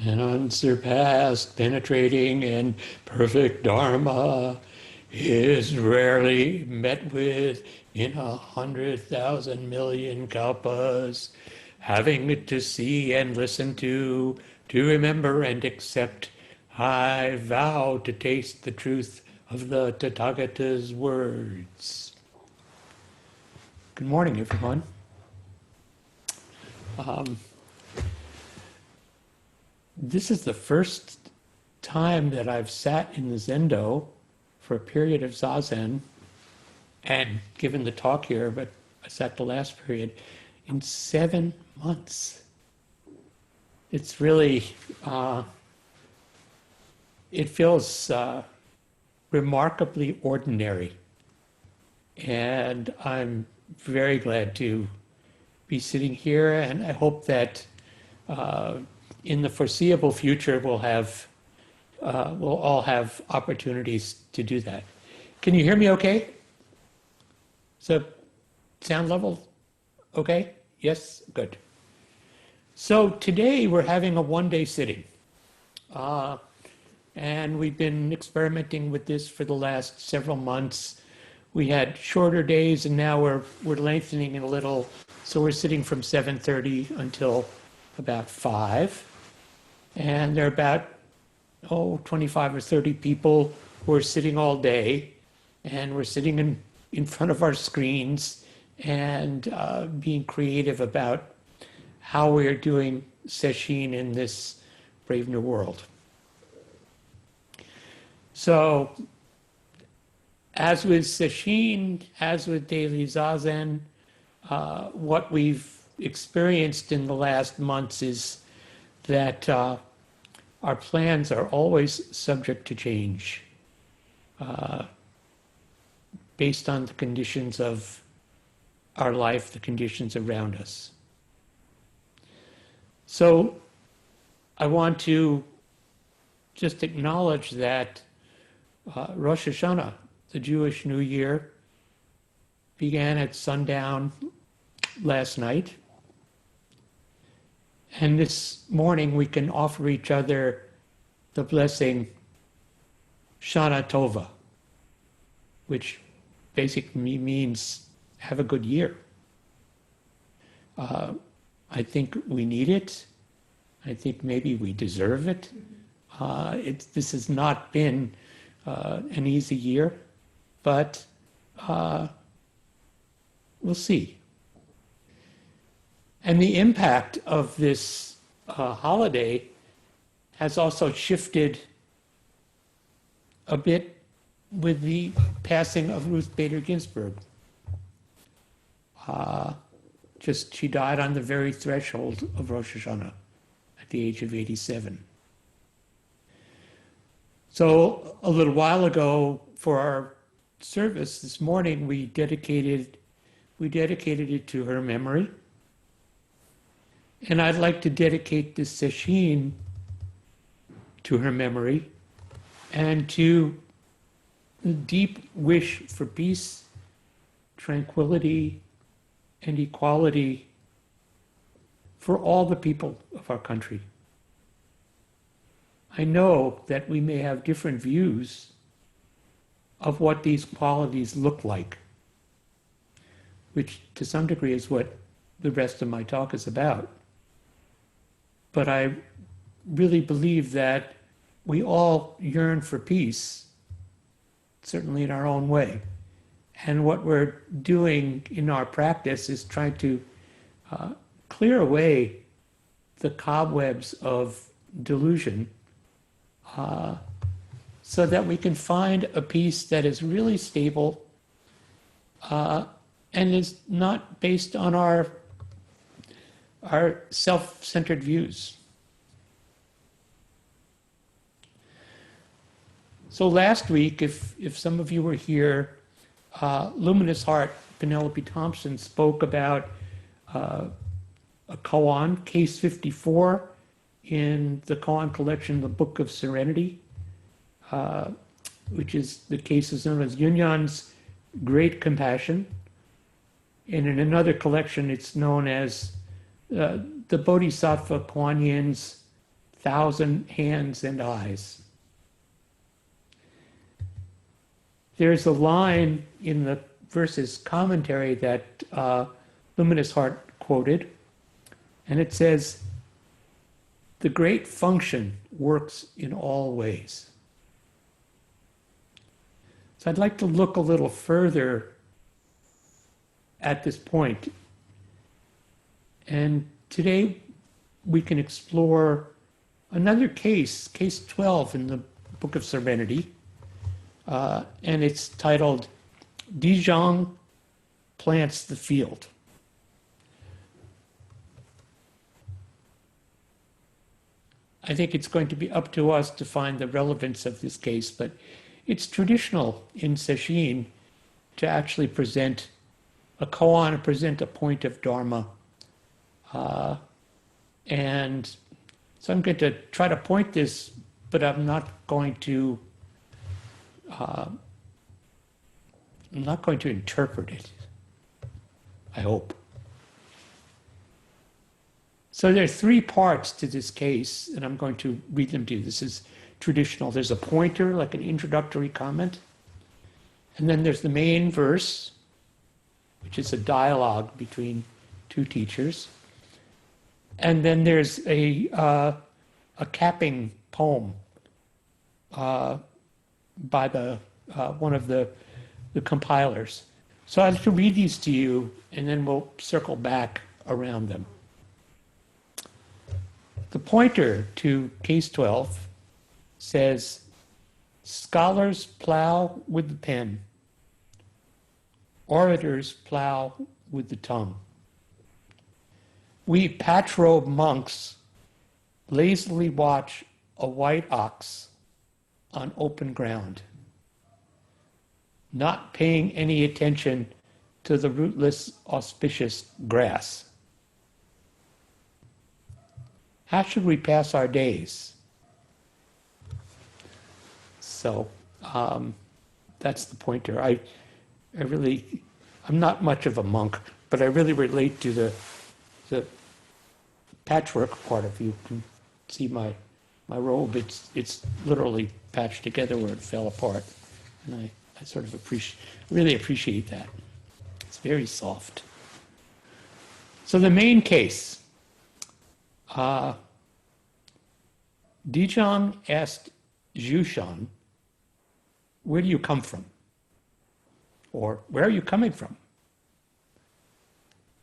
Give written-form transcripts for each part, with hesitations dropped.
An unsurpassed, penetrating, and perfect Dharma is rarely met with in 100,000 million kalpas. Having it to see and listen to remember and accept, I vow to taste the truth of the Tathagata's words. Good morning, everyone. This is the first time that I've sat in the Zendo for a period of Zazen and given the talk here, but I sat the last period in 7 months. It's really, it feels remarkably ordinary. And I'm very glad to be sitting here, and I hope that in the foreseeable future we'll all have opportunities to do that. Can you hear me okay? So sound level okay? Yes? Good. So today we're having a one-day sitting. And we've been experimenting with this for the last several months. We had shorter days, and now we're lengthening it a little. So we're sitting from 7:30 until about 5. And there are about 25 or 30 people who are sitting all day, and we're sitting in front of our screens and being creative about how we are doing sesshin in this brave new world. So, as with sesshin, as with daily zazen, what we've experienced in the last months is that our plans are always subject to change based on the conditions of our life, the conditions around us. So I want to just acknowledge that Rosh Hashanah, the Jewish New Year, began at sundown last night. And this morning we can offer each other the blessing Shana Tova, which basically means have a good year. I think we need it. I think maybe we deserve it. This has not been an easy year, but we'll see. And the impact of this holiday has also shifted a bit with the passing of Ruth Bader Ginsburg. She died on the very threshold of Rosh Hashanah at the age of 87. So a little while ago, for our service this morning, we dedicated it to her memory. And I'd like to dedicate this sesshin to her memory and to the deep wish for peace, tranquility, and equality for all the people of our country. I know that we may have different views of what these qualities look like, which to some degree is what the rest of my talk is about. But I really believe that we all yearn for peace, certainly in our own way. And what we're doing in our practice is trying to clear away the cobwebs of delusion so that we can find a peace that is really stable and is not based on our self-centered views. So last week, if some of you were here, Luminous Heart, Penelope Thompson, spoke about a koan, Case 54, in the koan collection, the Book of Serenity, which is the case is known as Yunyan's Great Compassion. And in another collection, it's known as the Bodhisattva Kuan Yin's 1,000 hands and eyes. There's a line in the verse's commentary that Luminous Heart quoted, and it says, "The great function works in all ways." So I'd like to look a little further at this point. And today we can explore another case, case 12 in the Book of Serenity, and it's titled, Dizhang Plants the Field. I think it's going to be up to us to find the relevance of this case, but it's traditional in Sesshin to actually present a koan, present a point of Dharma. And so I'm going to try to point this, but I'm not going to interpret it, I hope. So there are three parts to this case, and I'm going to read them to you. This is traditional. There's a pointer, like an introductory comment. And then there's the main verse, which is a dialogue between two teachers. And then there's a capping poem by one of the compilers. So I'll have to read these to you, and then we'll circle back around them. The pointer to case 12 says, "Scholars plow with the pen, orators plow with the tongue. We patch-robe monks lazily watch a white ox on open ground, not paying any attention to the rootless, auspicious grass. How should we pass our days?" So that's the pointer. I'm not much of a monk, but I really relate to the patchwork part. If you can see my robe, it's literally patched together where it fell apart, and I sort of really appreciate that. It's very soft. So the main case, Dizhang asked Zhushan, "Where do you come from?" Or, "Where are you coming from?"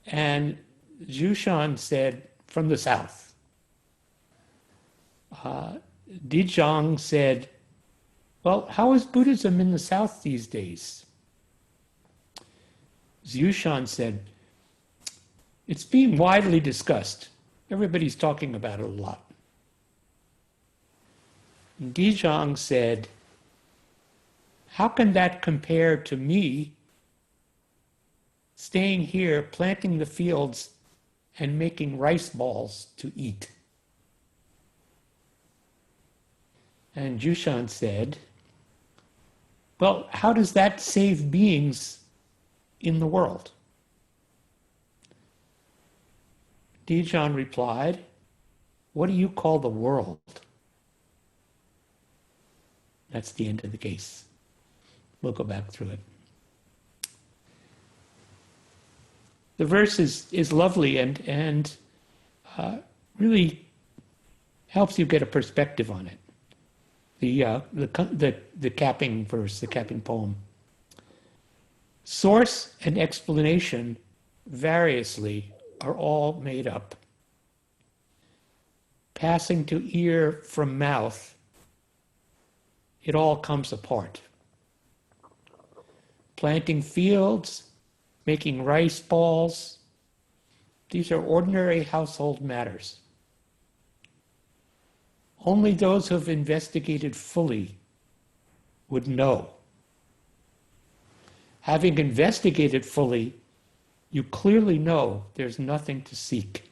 And Zhushan said, "From the south." Dizhang said, "Well, how is Buddhism in the south these days?" Zhushan said, "It's being widely discussed. Everybody's talking about it a lot." And Dizhang said, "How can that compare to me staying here, planting the fields, and making rice balls to eat?" And Zhushan said, "Well, how does that save beings in the world?" Dizhang replied, "What do you call the world?" That's the end of the case. We'll go back through it. The verse is lovely and really helps you get a perspective on it. The capping verse, the capping poem. Source and explanation variously are all made up. Passing to ear from mouth, it all comes apart. Planting fields, making rice balls, these are ordinary household matters. Only those who have investigated fully would know. Having investigated fully, you clearly know there's nothing to seek.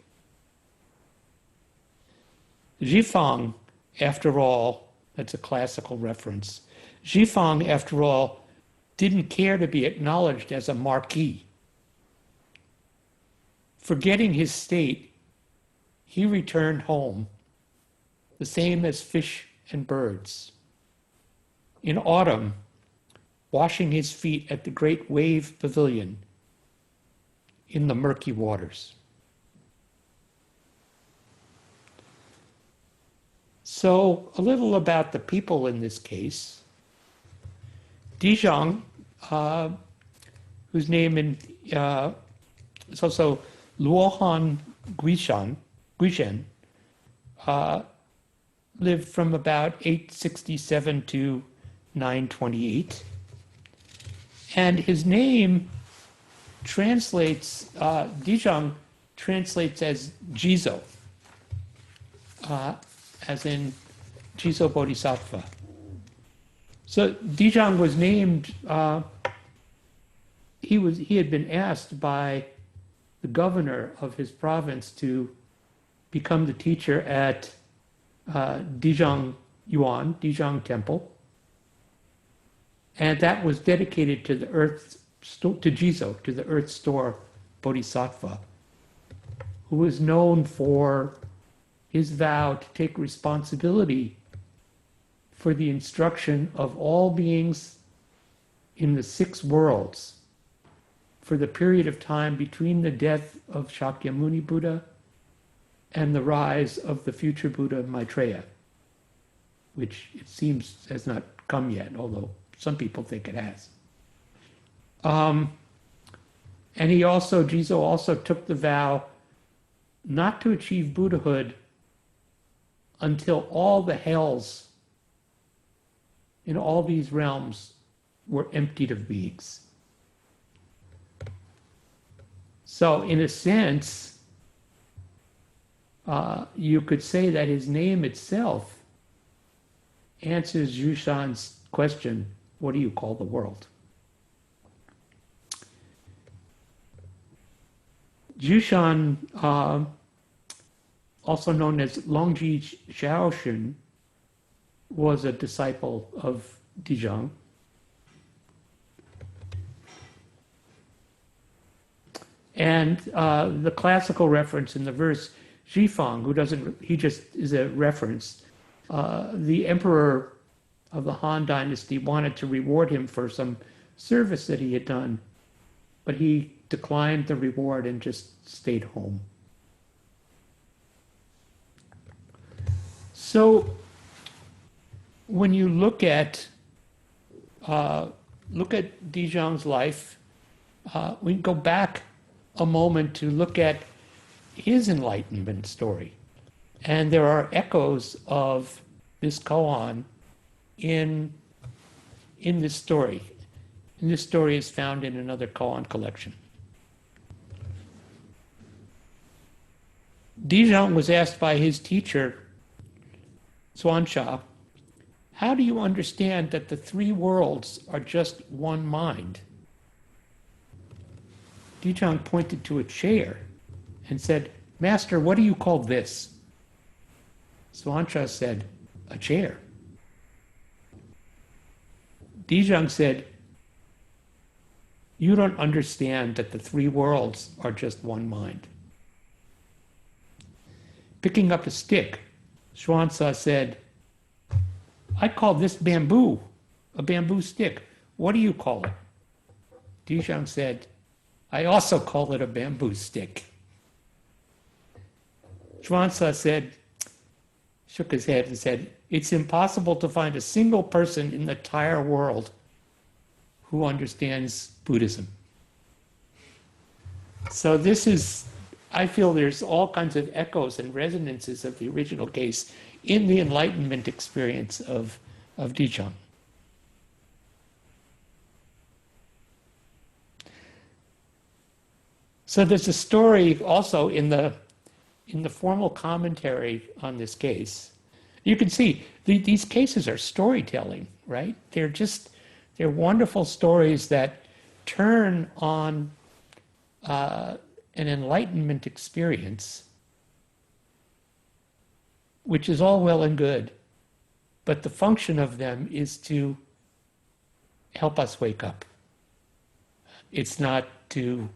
Zhifang, after all, that's a classical reference. Zhifang, after all, didn't care to be acknowledged as a marquis. Forgetting his state, he returned home the same as fish and birds. In autumn, washing his feet at the great wave pavilion in the murky waters. So a little about the people in this case. Dijong, whose name is also Luohan Guishen, lived from about 867 to 928. And his name translates, Dijong translates as Jizo, as in Jizo Bodhisattva. So Dijong was named, he had been asked by the governor of his province to become the teacher at Dijong Yuan, Dijong Temple. And that was dedicated to the to Jizo, to the earth store Bodhisattva, who was known for his vow to take responsibility for the instruction of all beings in the 6 worlds for the period of time between the death of Shakyamuni Buddha and the rise of the future Buddha Maitreya, which it seems has not come yet, although some people think it has. And Jizo also took the vow not to achieve Buddhahood until all the hells in all these realms were emptied of beings. So in a sense, you could say that his name itself answers Yushan's question, what do you call the world? Yushan, also known as Longji Xiaoxun, was a disciple of Dijong. And the classical reference in the verse, Zhifeng, he just is a reference. The emperor of the Han Dynasty wanted to reward him for some service that he had done, but he declined the reward and just stayed home. So when you look at Dijong's life, we can go back a moment to look at his enlightenment story. And there are echoes of this koan in this story. And this story is found in another koan collection. Dijong was asked by his teacher, Xuanxia, how do you understand that the 3 worlds are just one mind? Dijong pointed to a chair and said, Master, what do you call this? Xuanxia said, a chair. Dijong said, you don't understand that the 3 worlds are just one mind. Picking up a stick, Xuanxia said, I call this bamboo, a bamboo stick. What do you call it? Dijong said, I also call it a bamboo stick. Xuanxia shook his head and said, it's impossible to find a single person in the entire world who understands Buddhism. So I feel there's all kinds of echoes and resonances of the original case in the enlightenment experience of Dijong. So there's a story also in the formal commentary on this case. You can see these cases are storytelling, right? They're wonderful stories that turn on an enlightenment experience, which is all well and good, but the function of them is to help us wake up. It's not to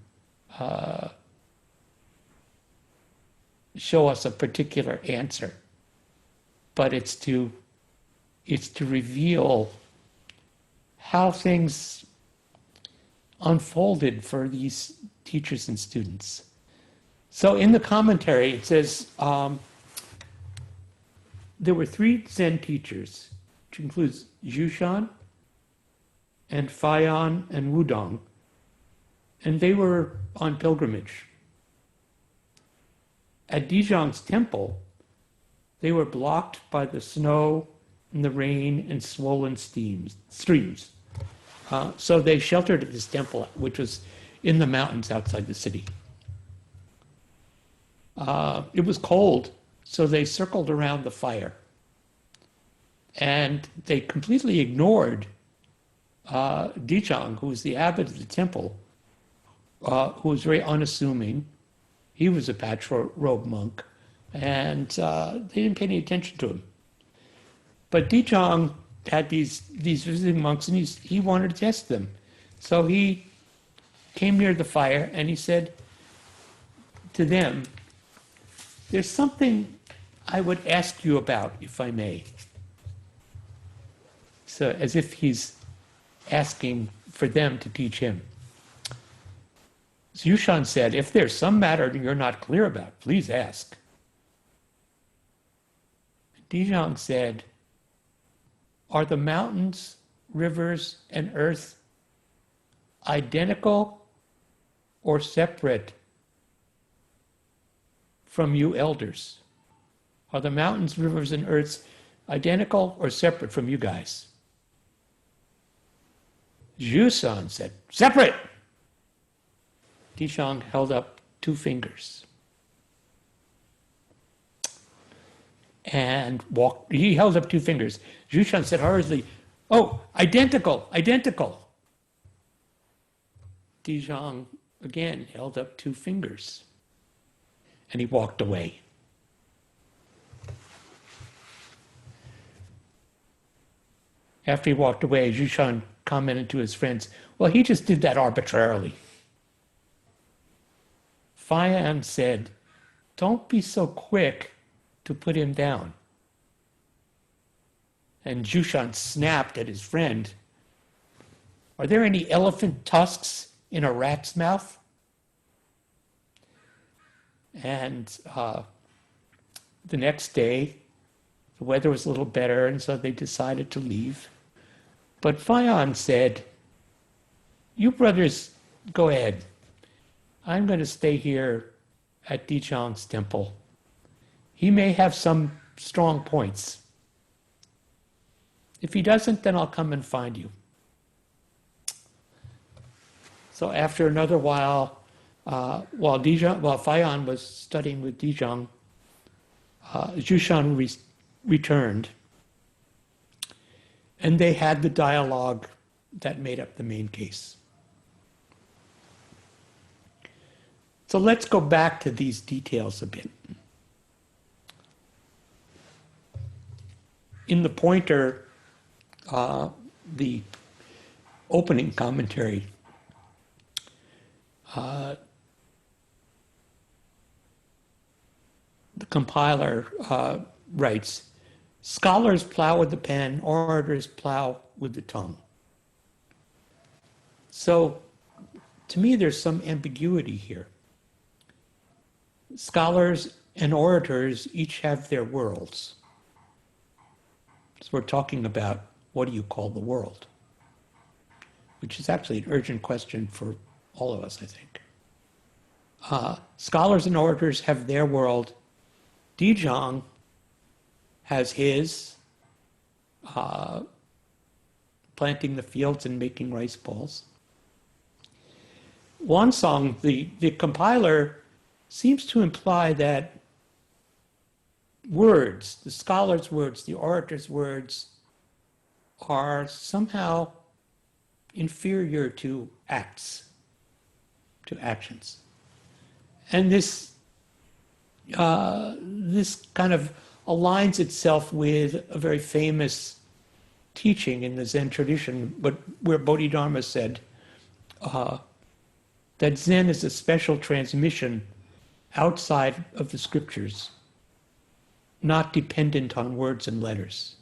show us a particular answer. but it's to reveal how things unfolded for these teachers and students. So in the commentary, it says there were 3 Zen teachers, which includes Jushan and Fayan and Wudong, and they were on pilgrimage. At Dijong's temple, they were blocked by the snow and the rain and swollen streams. So they sheltered at this temple, which was in the mountains outside the city. It was cold, so they circled around the fire. And they completely ignored Dijong, who was the abbot of the temple, who was very unassuming. He was a patch-robe monk, and they didn't pay any attention to him. But Dijong had these visiting monks, and he wanted to test them. So he came near the fire, and he said to them, "There's something I would ask you about, if I may." So as if he's asking for them to teach him. Jushan said, "If there's some matter you're not clear about, please ask." Dijong said, "Are the mountains, rivers, and earth identical or separate from you elders? Are the mountains, rivers, and earths identical or separate from you guys?" Jushan said, "Separate!" Dijong held up 2 fingers and walked. He held up 2 fingers. Jushan said hurriedly, "Oh, identical, identical." Dijong again held up 2 fingers and he walked away. After he walked away, Jushan commented to his friends, "Well, he just did that arbitrarily." Fayan said, "Don't be so quick to put him down." And Jushan snapped at his friend, "Are there any elephant tusks in a rat's mouth?" And the next day, the weather was a little better, and so they decided to leave. But Fayan said, "You brothers, go ahead. I'm going to stay here at Dijong's temple. He may have some strong points. If he doesn't, then I'll come and find you." So after another while, while Fayan was studying with Dijong, Jushan returned, and they had the dialogue that made up the main case. So let's go back to these details a bit. In the pointer, the opening commentary, the compiler writes, "Scholars plow with the pen, orators plow with the tongue." So to me, there's some ambiguity here. Scholars and orators each have their worlds. So we're talking about what do you call the world, which is actually an urgent question for all of us, I think. Scholars and orators have their world. Dijong has his, planting the fields and making rice balls. Wansong, the compiler, seems to imply that words, the scholar's words, the orator's words, are somehow inferior to acts, to actions. And this kind of aligns itself with a very famous teaching in the Zen tradition, where Bodhidharma said that Zen is a special transmission outside of the scriptures. not dependent on words and letters.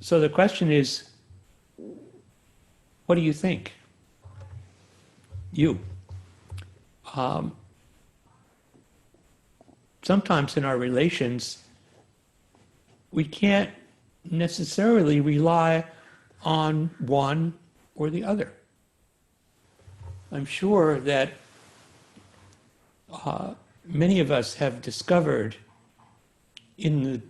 So the question is, what do you think? You. Sometimes in our relations, we can't necessarily rely on one or the other. I'm sure that many of us have discovered in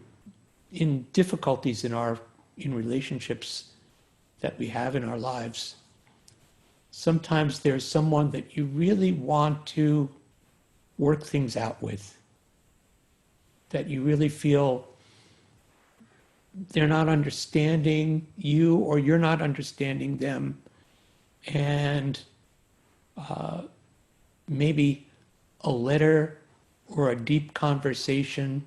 difficulties in relationships that we have in our lives, sometimes there's someone that you really want to work things out with, that you really feel they're not understanding you or you're not understanding them, and maybe a letter or a deep conversation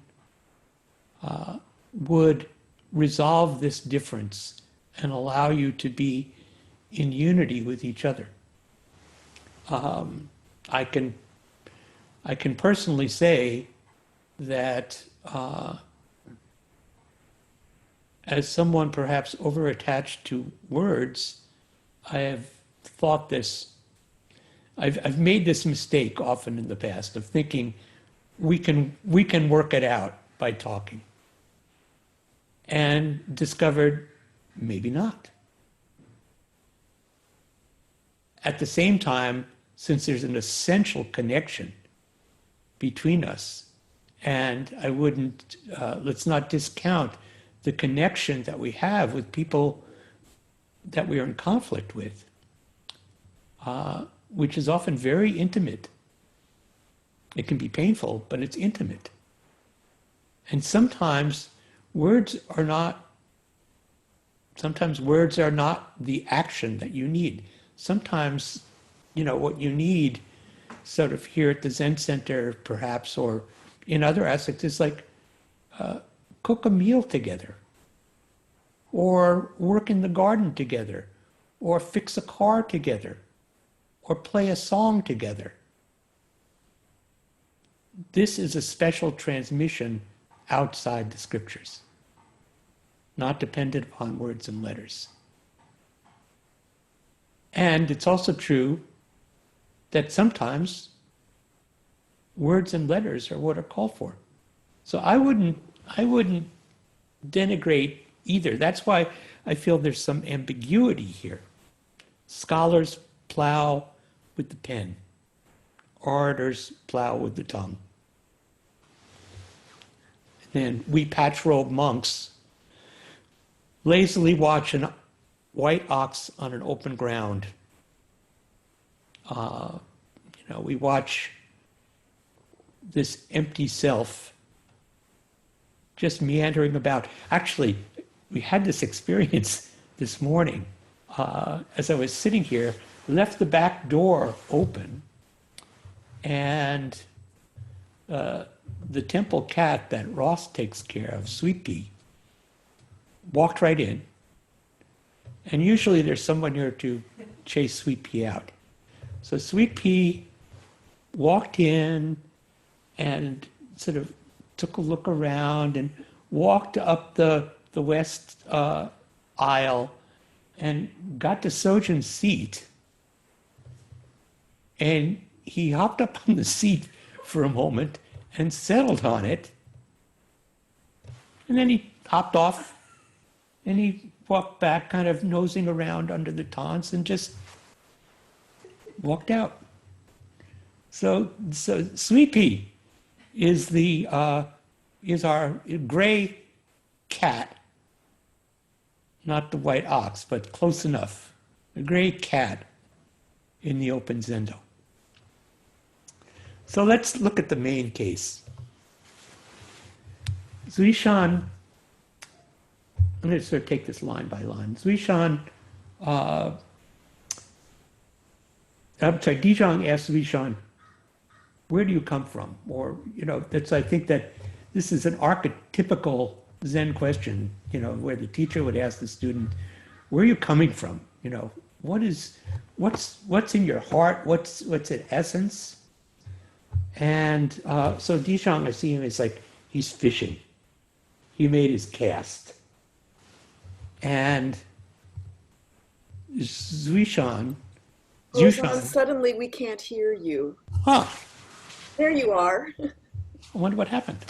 would resolve this difference and allow you to be in unity with each other. I can personally say that as someone perhaps over-attached to words, I have thought this. I've made this mistake often in the past of thinking we can work it out by talking, and discovered maybe not. At the same time, since there's an essential connection between us, and I wouldn't, let's not discount the connection that we have with people that we are in conflict with, which is often very intimate. It can be painful, but it's intimate. And sometimes words are not the action that you need. Sometimes, what you need sort of here at the Zen Center, perhaps, or in other aspects, is like cook a meal together, or work in the garden together, or fix a car together, or play a song together. This is a special transmission outside the scriptures, not dependent upon words and letters. And it's also true that sometimes words and letters are what are called for. So I wouldn't denigrate either. That's why I feel there's some ambiguity here. Scholars plow with the pen. Orators plow with the tongue. And we patch-robed monks lazily watch a white ox on an open ground. We watch this empty self just meandering about. Actually, we had this experience this morning as I was sitting here, left the back door open, and the temple cat that Ross takes care of, Sweet Pea, walked right in. And usually there's someone here to chase Sweet Pea out. So Sweet Pea walked in and sort of took a look around and walked up the west aisle and got to Sojin's seat. And he hopped up on the seat for a moment and settled on it. And then he hopped off and he walked back, kind of nosing around under the taunts, and just walked out. So Sweet Pea is our gray cat, not the white ox, but close enough. A gray cat in the open zendo. So let's look at the main case. Zuishan, I'm going to sort of take this line by line. Dijong asked Zuishan, where do you come from? Or, I think that this is an archetypical Zen question, where the teacher would ask the student, where are you coming from? What's in your heart? What's in essence? And so Dishang, I see him, it's like he's fishing. He made his cast. And Zhuishan, Hozan, suddenly we can't hear you. huh, There you are. I wonder what happened.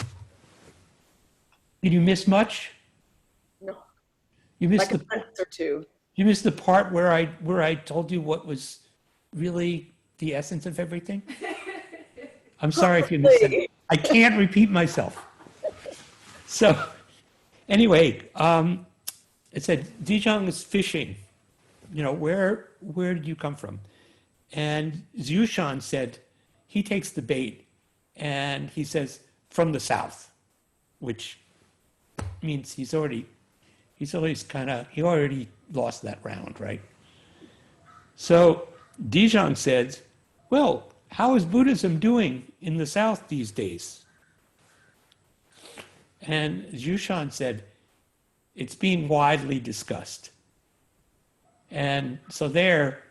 Did you miss much? No, You missed like a the sentence or two. you missed the part where I told you what was really the essence of everything? I'm sorry if you missed it. Probably. I can't repeat myself. So anyway, it said Dijong is fishing. You know, where did you come from? And Zhushan said he takes the bait and he says from the south, which means he already lost that round, right? So Dijong said, well, how is Buddhism doing in the south these days? And Zhushan said, it's being widely discussed. And so there,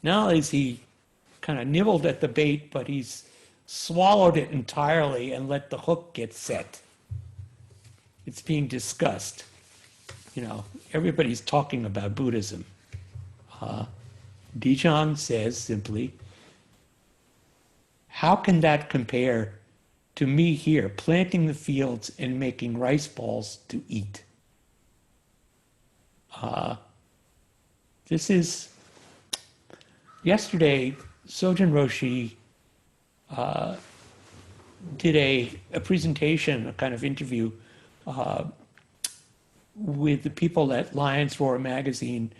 not only is he kind of nibbled at the bait, but he's swallowed it entirely and let the hook get set. It's being discussed. You know, everybody's talking about Buddhism. Dijong says simply, how can that compare to me here planting the fields and making rice balls to eat? This is, yesterday, Sojun Roshi did a presentation, a kind of interview with the people at Lions Roar magazine,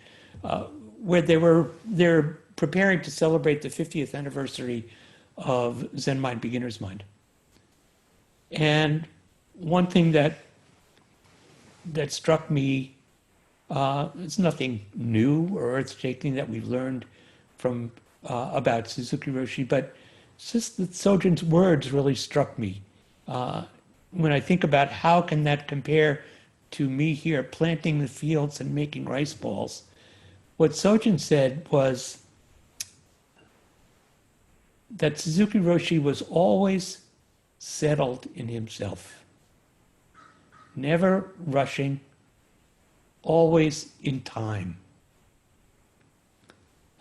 where they're preparing to celebrate the 50th anniversary of Zen Mind, Beginner's Mind. And one thing that struck me, it's nothing new or earth-shaking that we've learned from about Suzuki Roshi, but it's just that Sojun's words really struck me. When I think about how can that compare to me here planting the fields and making rice balls, what Sojun said was that Suzuki Roshi was always settled in himself, never rushing, always in time.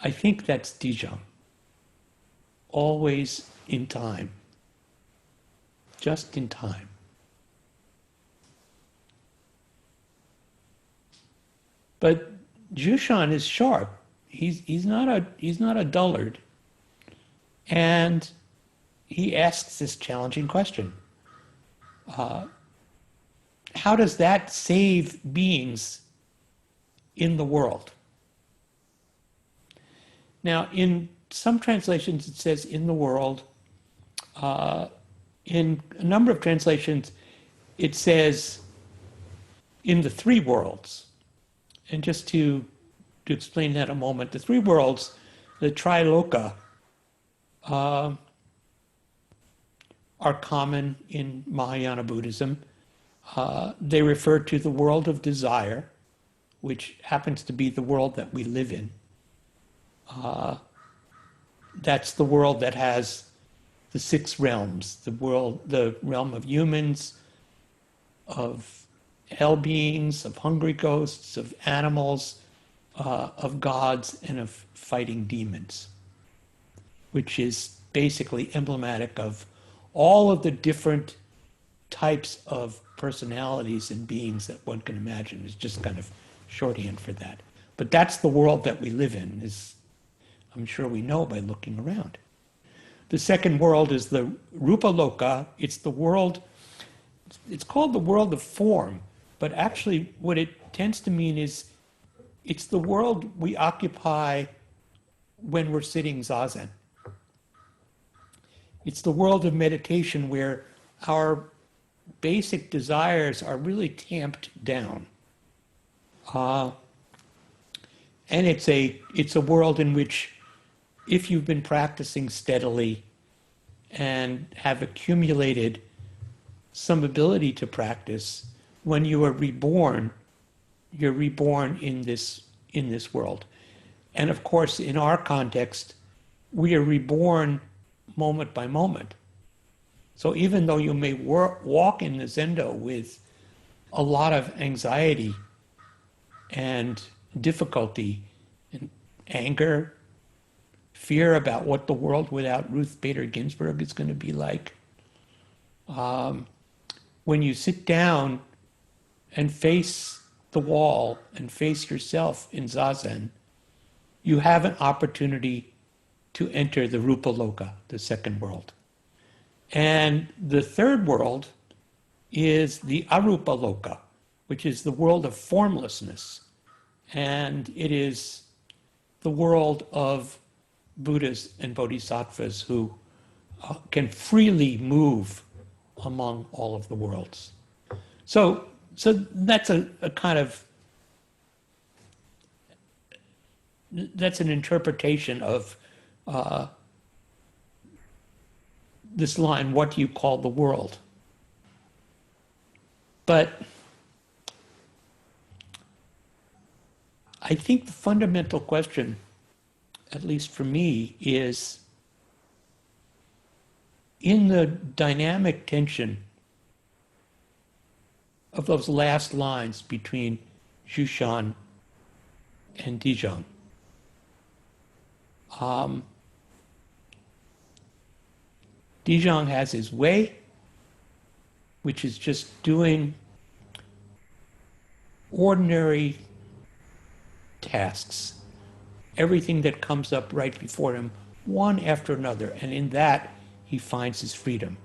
I think that's Dijong. Always in time. Just in time. But Jushan is sharp. He's not a dullard. And he asks this challenging question. How does that save beings in the world? Now, in some translations, it says in the world. In a number of translations, it says in the three worlds. And just to explain that a moment, the three worlds, the Triloka, are common in Mahayana Buddhism. They refer to the world of desire, which happens to be the world that we live in. That's the world that has the six realms, the realm of humans, of hell beings, of hungry ghosts, of animals, of gods, and of fighting demons, which is basically emblematic of all of the different types of personalities and beings that one can imagine. Is just kind of shorthand for that. But that's the world that we live in, as I'm sure we know by looking around. The second world is the Rupa Loka. It's the world, it's called the world of form, but actually what it tends to mean is it's the world we occupy when we're sitting zazen. It's the world of meditation where our basic desires are really tamped down. And it's a world in which if you've been practicing steadily and have accumulated some ability to practice, when you are reborn, you're reborn in this world. And of course, in our context, we are reborn moment by moment. So even though you may walk in the Zendo with a lot of anxiety and difficulty and anger, fear about what the world without Ruth Bader Ginsburg is going to be like, when you sit down and face the wall and face yourself in Zazen, you have an opportunity to enter the Rupa Loka, the second world. And the third world is the Arupa Loka, which is the world of formlessness. And it is the world of Buddhas and Bodhisattvas who can freely move among all of the worlds. So that's a kind of, that's an interpretation of this line, what do you call the world? But I think the fundamental question, at least for me, is in the dynamic tension of those last lines between Xushan and Dijong. Dijong has his way, which is just doing ordinary tasks, everything that comes up right before him, one after another, and in that he finds his freedom.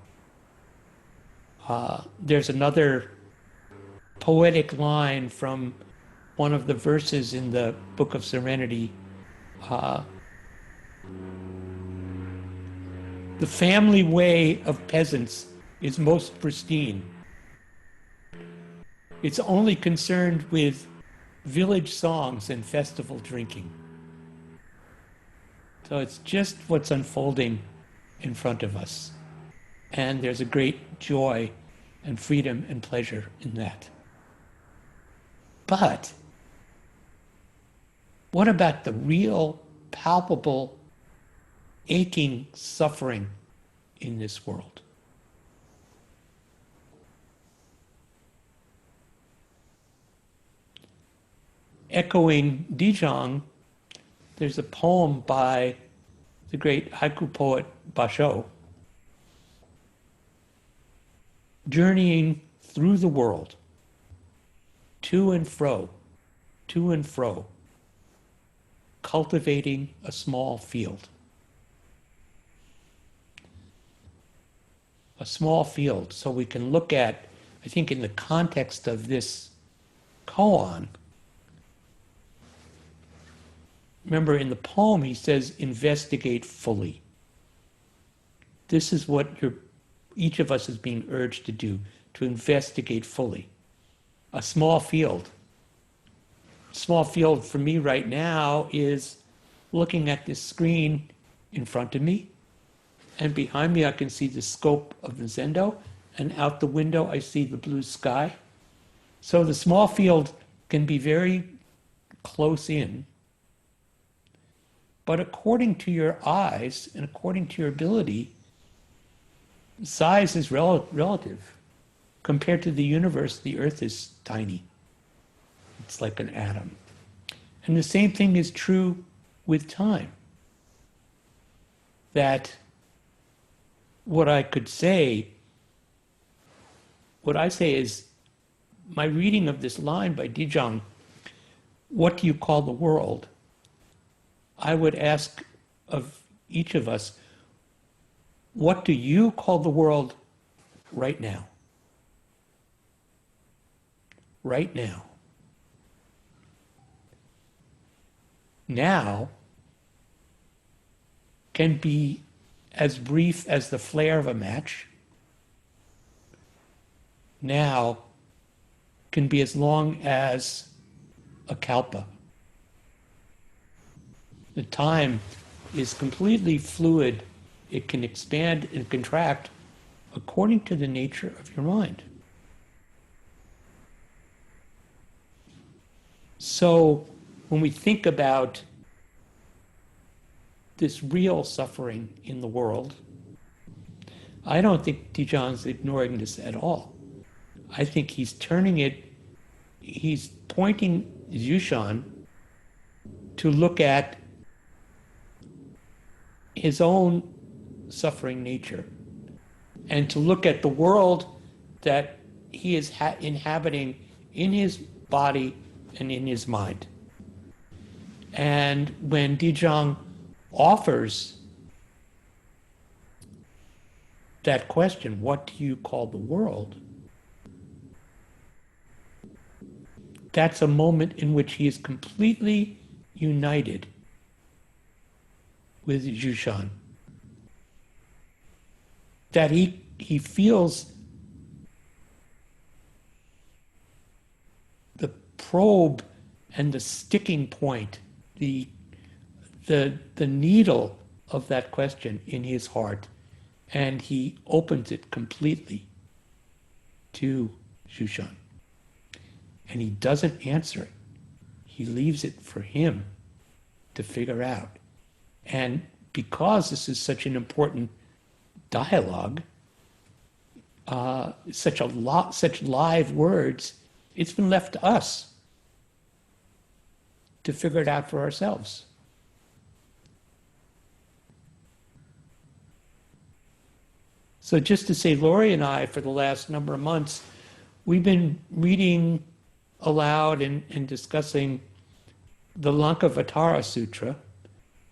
There's another poetic line from one of the verses in the Book of Serenity. The family way of peasants is most pristine. It's only concerned with village songs and festival drinking. So it's just what's unfolding in front of us. And there's a great joy and freedom and pleasure in that. But what about the real, palpable, aching suffering in this world? Echoing Dijong, there's a poem by the great haiku poet Basho, journeying through the world, to and fro, cultivating a small field. A small field, so we can look at, I think in the context of this koan, remember in the poem he says, investigate fully. This is what each of us is being urged to do, to investigate fully. A small field. Small field for me right now is looking at this screen in front of me, and behind me I can see the scope of the Zendo, and out the window I see the blue sky. So the small field can be very close in, but according to your eyes and according to your ability, size is relative. Compared to the universe, the Earth is tiny. It's like an atom. And the same thing is true with time. That what I say is, my reading of this line by Dijong, what do you call the world? I would ask of each of us, what do you call the world right now? Right now. Now can be as brief as the flare of a match. Now can be as long as a kalpa. The time is completely fluid. It can expand and contract according to the nature of your mind. So when we think about this real suffering in the world, I don't think Dijon's ignoring this at all. I think he's turning it, he's pointing Yushan to look at his own suffering nature and to look at the world that he is inhabiting in his body and in his mind. And when Dijon offers that question, what do you call the world? That's a moment in which he is completely united with Yushan. That he feels the probe and the sticking point, the needle of that question in his heart, and he opens it completely to Yushan. And he doesn't answer it. He leaves it for him to figure out. And because this is such an important dialogue, such live words, it's been left to us to figure it out for ourselves. So just to say, Lori and I, for the last number of months, we've been reading aloud and discussing the Lankavatara Sutra,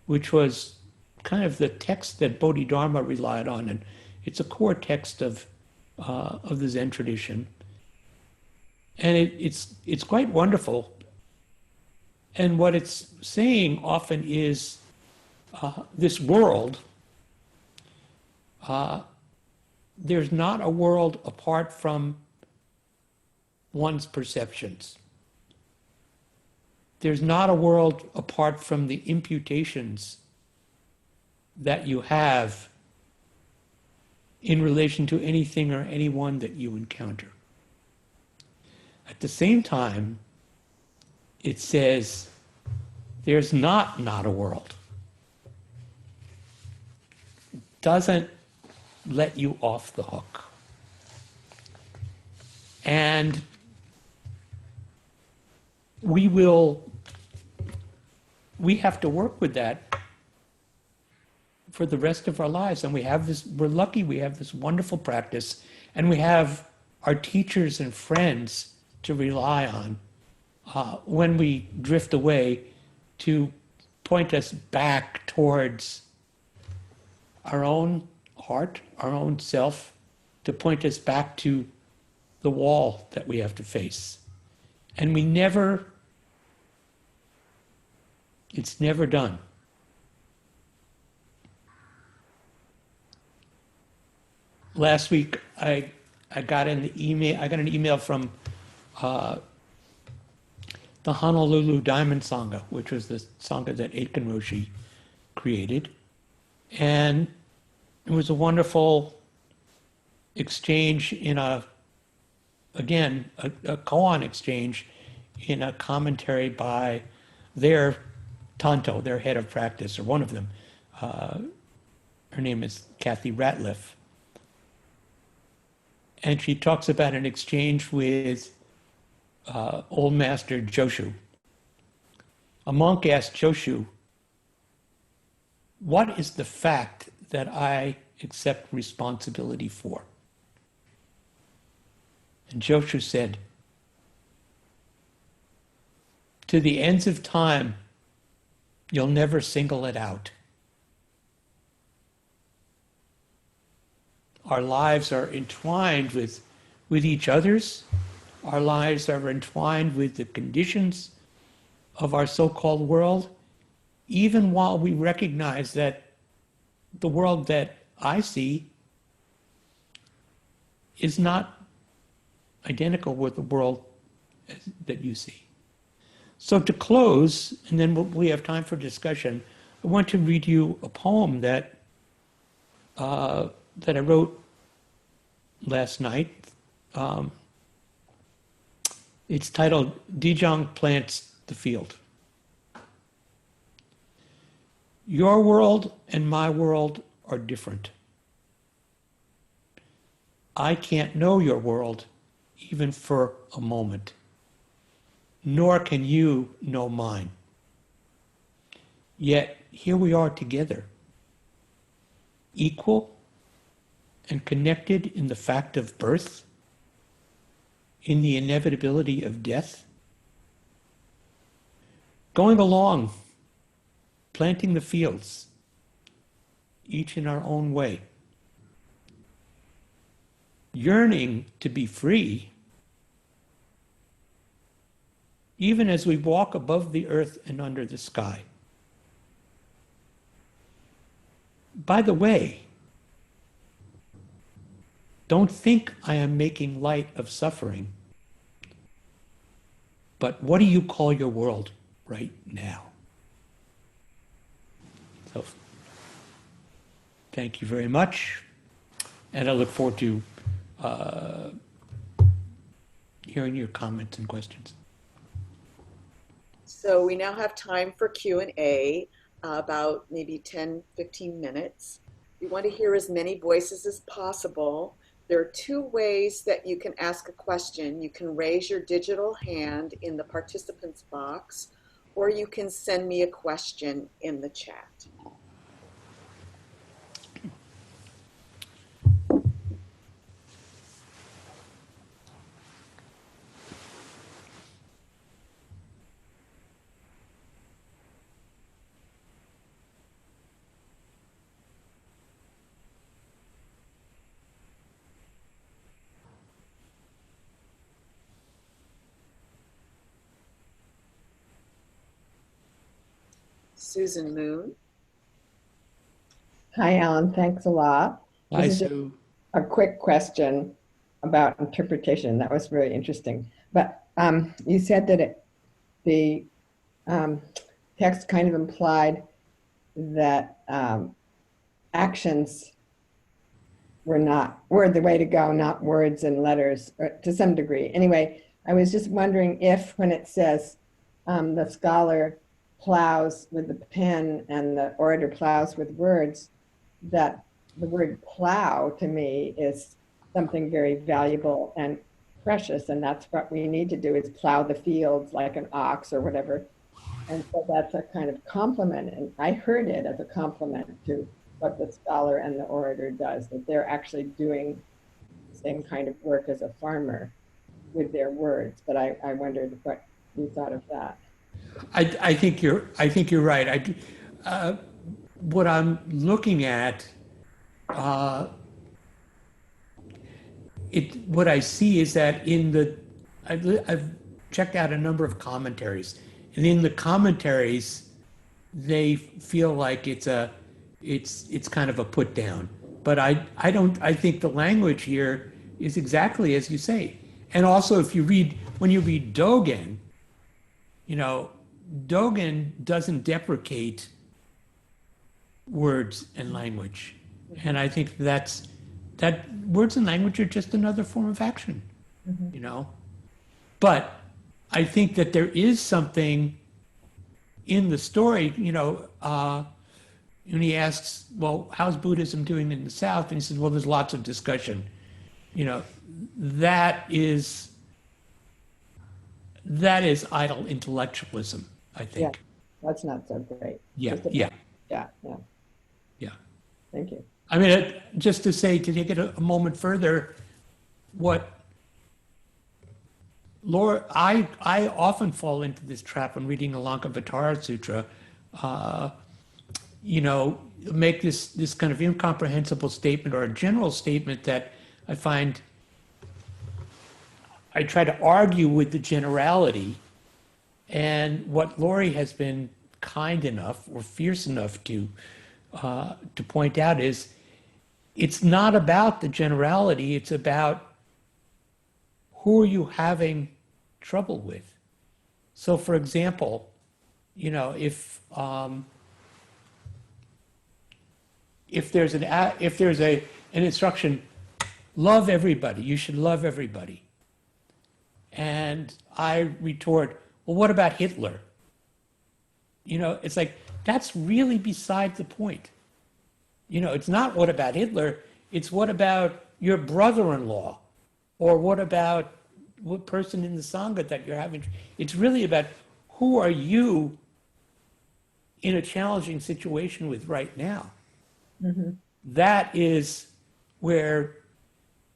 which was kind of the text that Bodhidharma relied on, and it's a core text of the Zen tradition. And it's quite wonderful. And what it's saying often is this world, there's not a world apart from one's perceptions. There's not a world apart from the imputations that you have in relation to anything or anyone that you encounter. At the same time, it says there's not a world. It doesn't let you off the hook. And we have to work with that for the rest of our lives. And we're lucky we have this wonderful practice, and we have our teachers and friends to rely on when we drift away, to point us back towards our own heart, our own self, to point us back to the wall that we have to face. And it's never done. Last week, I got an email from the Honolulu Diamond Sangha, which was the Sangha that Aitken Roshi created. And it was a wonderful exchange in a koan exchange in a commentary by their Tanto, their head of practice, or one of them. Her name is Kathy Ratliff. And she talks about an exchange with old master Joshu. A monk asked Joshu, "What is the fact that I accept responsibility for?" And Joshu said, "To the ends of time, you'll never single it out. Our lives are entwined with each other's. Our lives are entwined with the conditions of our so-called world, even while we recognize that the world that I see is not identical with the world that you see." So to close, and then we have time for discussion, I want to read you a poem that I wrote last night. It's titled "Dijong Plants the Field." Your world and my world are different. I can't know your world even for a moment, nor can you know mine. Yet here we are together, equal and connected in the fact of birth, in the inevitability of death, going along, planting the fields, each in our own way, yearning to be free, even as we walk above the earth and under the sky. By the way, don't think I am making light of suffering, but what do you call your world right now? So, thank you very much, and I look forward to hearing your comments and questions. So we now have time for Q&A, about maybe 10, 15 minutes. We want to hear as many voices as possible. There are two ways that you can ask a question. You can raise your digital hand in the participants box, or you can send me a question in the chat. Susan Moon. Hi, Alan. Thanks a lot. Hi, This is just Sue. a quick question about interpretation. That was very interesting. But you said that the text kind of implied that actions were the way to go, not words and letters, or to some degree. Anyway, I was just wondering if, when it says the scholar plows with the pen and the orator plows with words, that the word plow to me is something very valuable and precious, and that's what we need to do, is plow the fields like an ox or whatever. And so that's a kind of compliment, and I heard it as a compliment to what the scholar and the orator does, that they're actually doing the same kind of work as a farmer with their words. But I wondered what you thought of that. I think you're right. What I'm looking at, what I see is that I've checked out a number of commentaries, and in the commentaries, they feel like it's kind of a put down. But I think the language here is exactly as you say. And also, when you read Dogen, Dogen doesn't deprecate words and language. And I think that words and language are just another form of action, But I think that there is something in the story, when he asks, well, how's Buddhism doing in the South? And he says, well, there's lots of discussion. That is idle intellectualism, I think. Yeah, that's not so great. Yeah. Thank you. I mean, just to take it a moment further, Laura, I often fall into this trap when reading Alankavatara Sutra, make this kind of incomprehensible statement or a general statement that I find I try to argue with the generality. And what Lori has been kind enough or fierce enough to point out is it's not about the generality, it's about who are you having trouble with. So for example, if there's an instruction, love everybody, you should love everybody. And I retort, well, what about Hitler? It's like, that's really beside the point. It's not what about Hitler, it's what about your brother-in-law? Or what about what person in the Sangha that you're having? It's really about who are you in a challenging situation with right now. Mm-hmm. That is where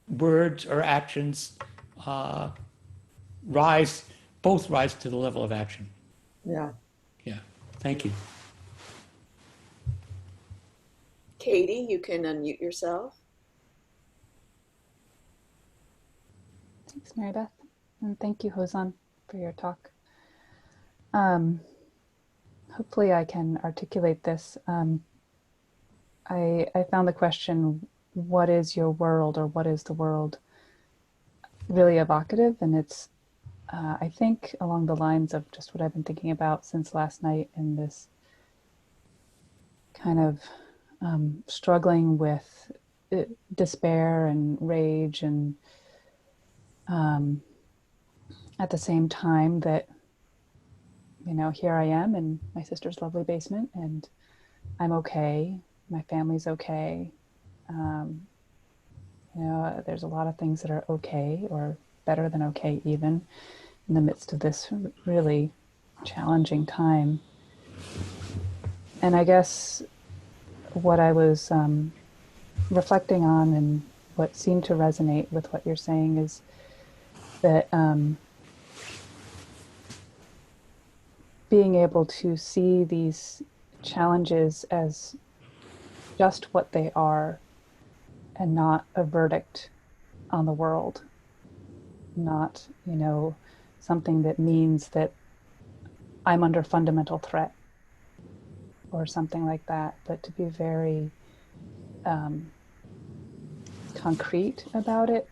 words or actions both rise to the level of action. Yeah. Yeah, thank you. Katie, you can unmute yourself. Thanks, Mary Beth. And thank you, Hozan, for your talk. Hopefully I can articulate this. I found the question, what is your world, or what is the world, really evocative. And it's, I think, along the lines of just what I've been thinking about since last night, in this kind of struggling with despair and rage, and at the same time that, here I am in my sister's lovely basement, and I'm okay. My family's okay. There's a lot of things that are okay, or better than okay, even in the midst of this really challenging time. And I guess what I was reflecting on, and what seemed to resonate with what you're saying, is that being able to see these challenges as just what they are, and not a verdict on the world, not, something that means that I'm under fundamental threat or something like that, but to be very concrete about it,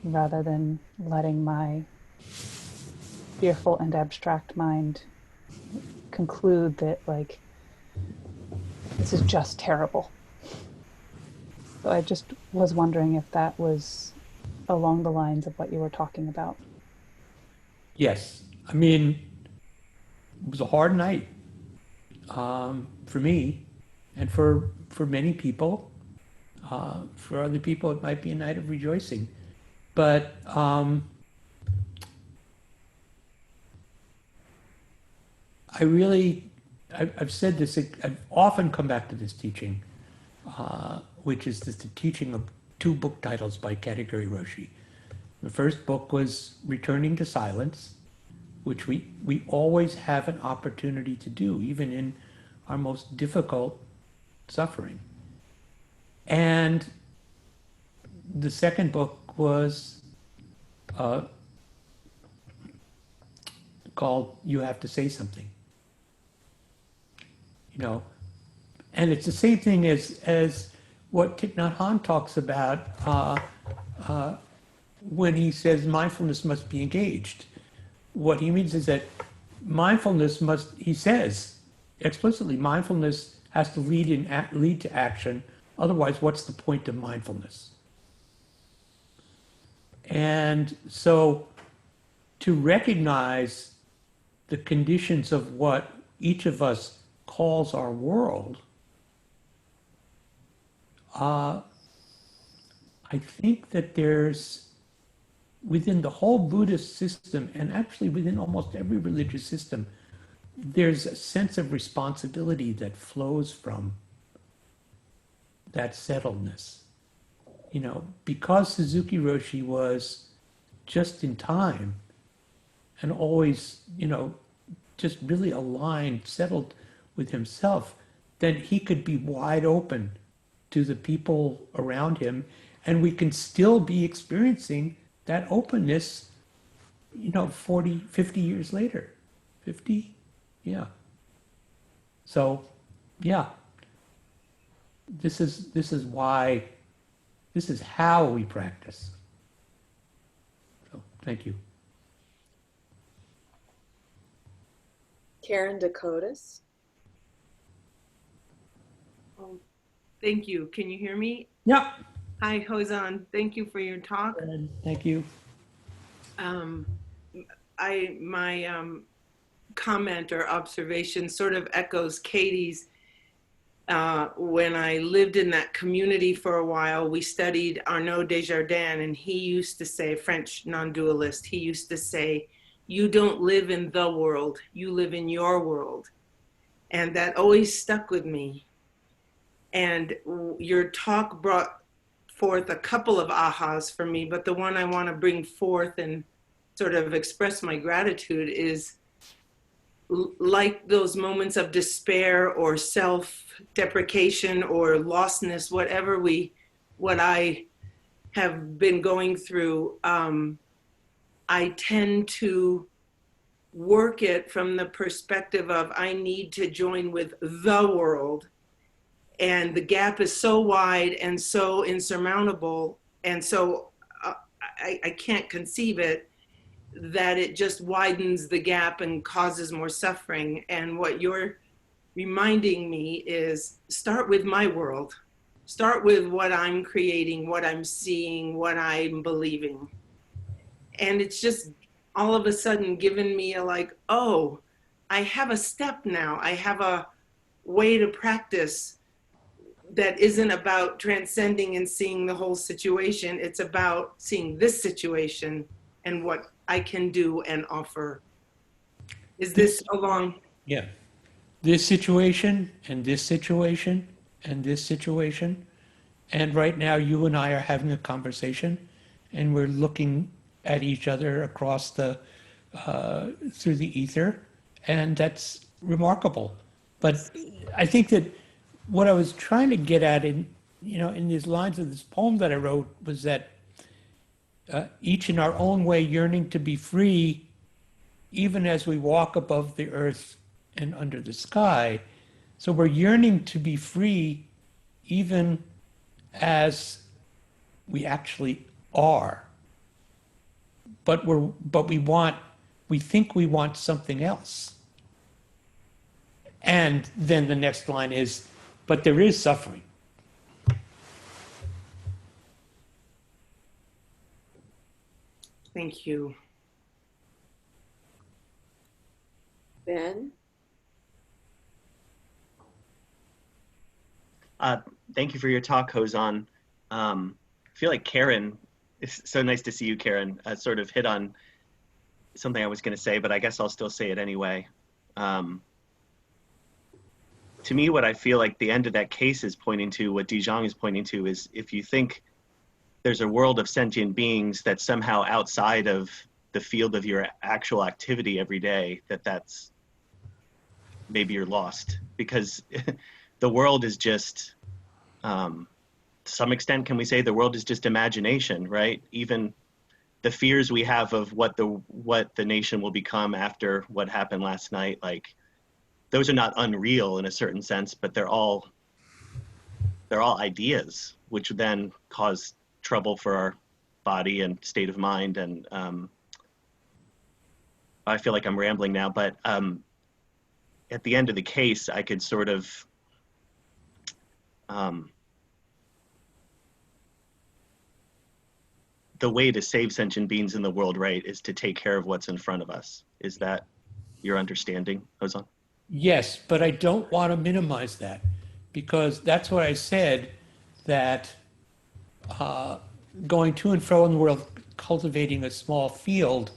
rather than letting my fearful and abstract mind conclude that, like, this is just terrible. So I just was wondering if that was along the lines of what you were talking about. Yes, I mean, it was a hard night for me, and for many people. For other people, it might be a night of rejoicing. But I've said this, I've often come back to this teaching, which is the teaching of two book titles by Category Roshi. The first book was Returning to Silence, which we always have an opportunity to do, even in our most difficult suffering. And the second book was called You Have to Say Something. And it's the same thing as what Thich Nhat Hanh talks about when he says mindfulness must be engaged. What he means is that mindfulness must, he says explicitly, mindfulness has to lead to action. Otherwise, what's the point of mindfulness? And so to recognize the conditions of what each of us calls our world, I think that there's, within the whole Buddhist system, and actually within almost every religious system, there's a sense of responsibility that flows from that settledness. Because Suzuki Roshi was just in time and always, just really aligned, settled with himself, then he could be wide open to the people around him, and we can still be experiencing that openness, 40, 50 years later. 50? Yeah. So, yeah. This is how we practice. So, thank you. Karen Dakotas. Oh, thank you. Can you hear me? Yeah. Hi, Hozan. Thank you for your talk. Thank you. My comment or observation sort of echoes Katie's. when I lived in that community for a while, we studied Arnaud Desjardins, and he used to say, French non-dualist, he used to say, you don't live in the world, you live in your world. And that always stuck with me. And your talk brought forth a couple of ahas for me, but the one I want to bring forth and sort of express my gratitude is like those moments of despair or self-deprecation or lostness, what I have been going through, I tend to work it from the perspective of I need to join with the world. And the gap is so wide and so insurmountable. And so I can't conceive it, that it just widens the gap and causes more suffering. And what you're reminding me is start with my world. Start with what I'm creating, what I'm seeing, what I'm believing. And it's just all of a sudden given me a like, oh, I have a step now. I have a way to practice that isn't about transcending and seeing the whole situation. It's about seeing this situation and what I can do and offer. Is this along? Yeah. This situation and this situation and this situation. And right now you and I are having a conversation and we're looking at each other across the, through the ether. And that's remarkable. But I think that what I was trying to get at in these lines of this poem that I wrote was that each in our own way yearning to be free, even as we walk above the earth and under the sky. So we're yearning to be free, even as we actually are. But we think we want something else. And then the next line is, but there is suffering. Thank you. Ben? Thank you for your talk, Hozan. I feel like Karen, it's so nice to see you, Karen, sort of hit on something I was going to say, but I guess I'll still say it anyway. To me, what I feel like the end of that case is pointing to, what Dijong is pointing to, is if you think there's a world of sentient beings that's somehow outside of the field of your actual activity every day, that's maybe you're lost, because the world is just, to some extent, can we say the world is just imagination, right? Even the fears we have of what the nation will become after what happened last night, like, those are not unreal in a certain sense, but they're all ideas, which then cause trouble for our body and state of mind. And I feel like I'm rambling now, but at the end of the case, I could sort of the way to save sentient beings in the world, right, is to take care of what's in front of us. Is that your understanding, Hozan? Yes, but I don't want to minimize that, because that's what I said, that going to and fro in the world, cultivating a small field,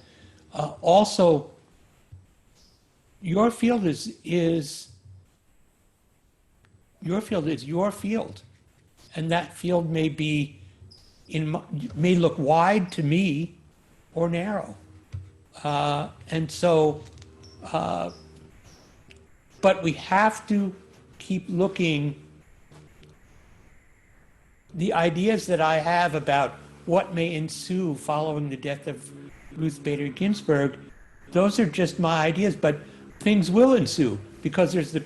also your field is your field, and that field may look wide to me or narrow, and so. But we have to keep looking. The ideas that I have about what may ensue following the death of Ruth Bader Ginsburg, those are just my ideas, but things will ensue, because there's the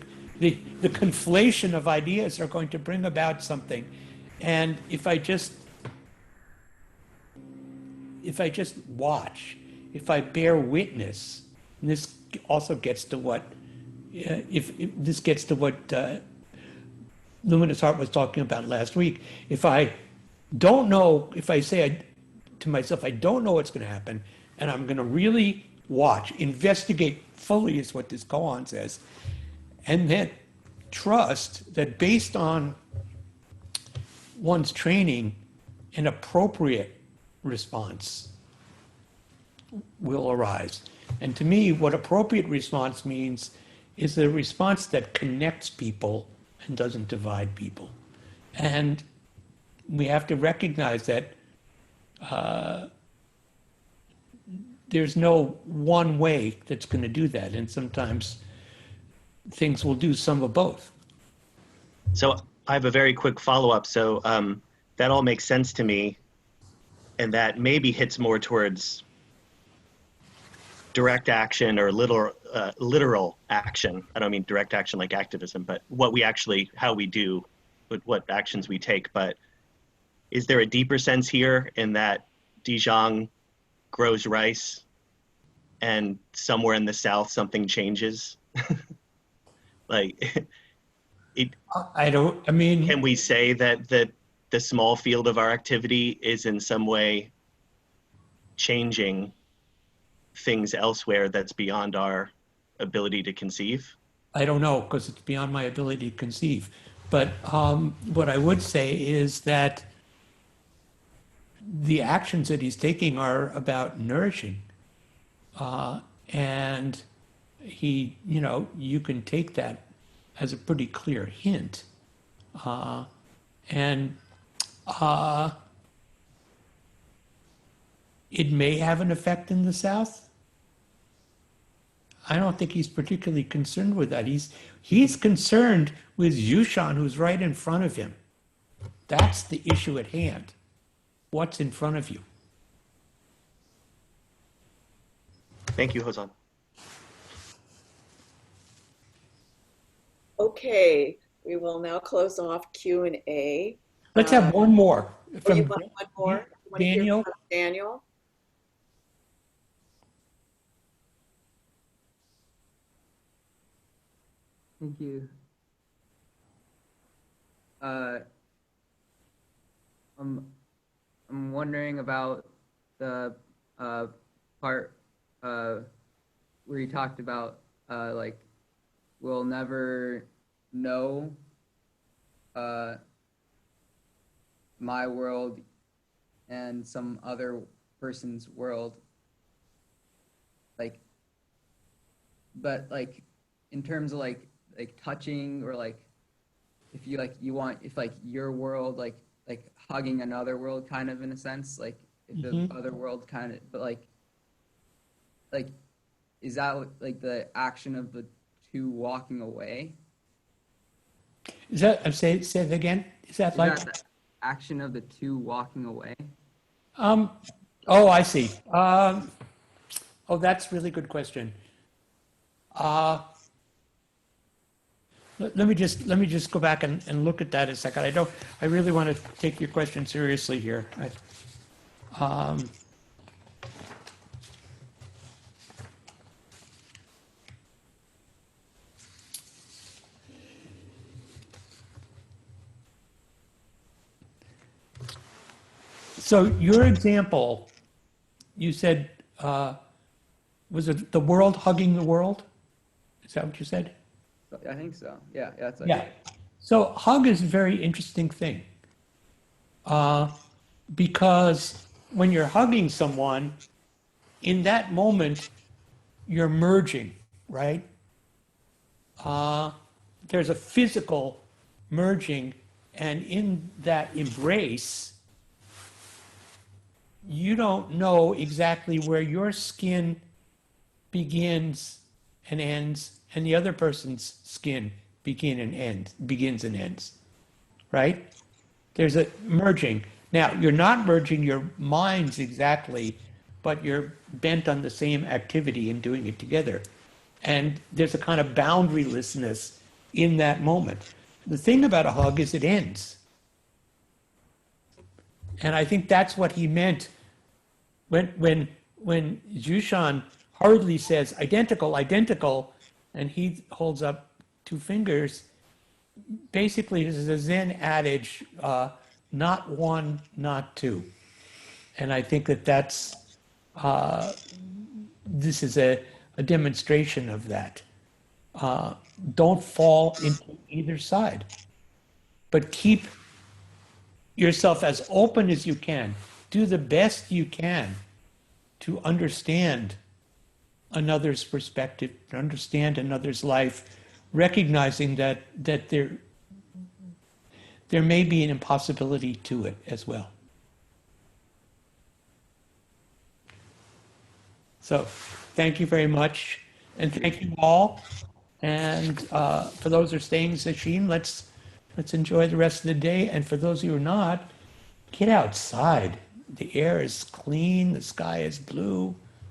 conflation of ideas are going to bring about something. And if I just watch, if I bear witness, and this also gets to what this gets to what Luminous Heart was talking about last week. If I don't know, if I say to myself, I don't know what's going to happen, and I'm going to really watch, investigate fully, is what this koan says, and then trust that based on one's training, an appropriate response will arise. And to me, what appropriate response means is a response that connects people and doesn't divide people. And we have to recognize that there's no one way that's going to do that. And sometimes things will do some of both. So I have a very quick follow-up. So that all makes sense to me, and that maybe hits more towards direct action or literal action. I don't mean direct action like activism, but what we actually, how we do, what actions we take. But is there a deeper sense here in that Dijong grows rice and somewhere in the South something changes? Like, can we say that the small field of our activity is in some way changing things elsewhere that's beyond our ability to conceive? I don't know, because it's beyond my ability to conceive. But what I would say is that the actions that he's taking are about nourishing. And he, you can take that as a pretty clear hint. It may have an effect in the South. I don't think he's particularly concerned with that. He's concerned with Yushan, who's right in front of him. That's the issue at hand. What's in front of you? Thank you, Hozan. Okay, we will now close off Q&A. Let's have one more. You want one more? Daniel? Daniel? Thank you. I'm wondering about the part where you talked about like we'll never know my world and some other person's world, like, but like in terms of like touching, or like if you if like your world like hugging another world, kind of, in a sense, like if the other world kind of, but like is that like the action of the two walking away? Is that, say it again? Is that like the action of the two walking away? Oh, I see. Oh, that's a really good question. Let me just go back and look at that a second. I really want to take your question seriously here. So your example, you said, was it the world hugging the world? Is that what you said? I think so. Yeah, that's like, yeah. So hug is a very interesting thing, because when you're hugging someone, in that moment, you're merging, right? There's a physical merging, and in that embrace, you don't know exactly where your skin begins and ends, and the other person's skin begins and ends, right? There's a merging. Now, you're not merging your minds exactly, but you're bent on the same activity and doing it together. And there's a kind of boundarylessness in that moment. The thing about a hug is it ends. And I think that's what he meant when Jushan hurriedly says identical, identical, and he holds up two fingers. Basically, this is a Zen adage, not one, not two. And I think that this is a demonstration of that. Don't fall into either side, but keep yourself as open as you can. Do the best you can to understand another's perspective, to understand another's life, recognizing that there may be an impossibility to it as well. So thank you very much, and thank you all. And for those who are staying, Sachin, let's enjoy the rest of the day. And for those who are not, get outside. The air is clean, the sky is blue.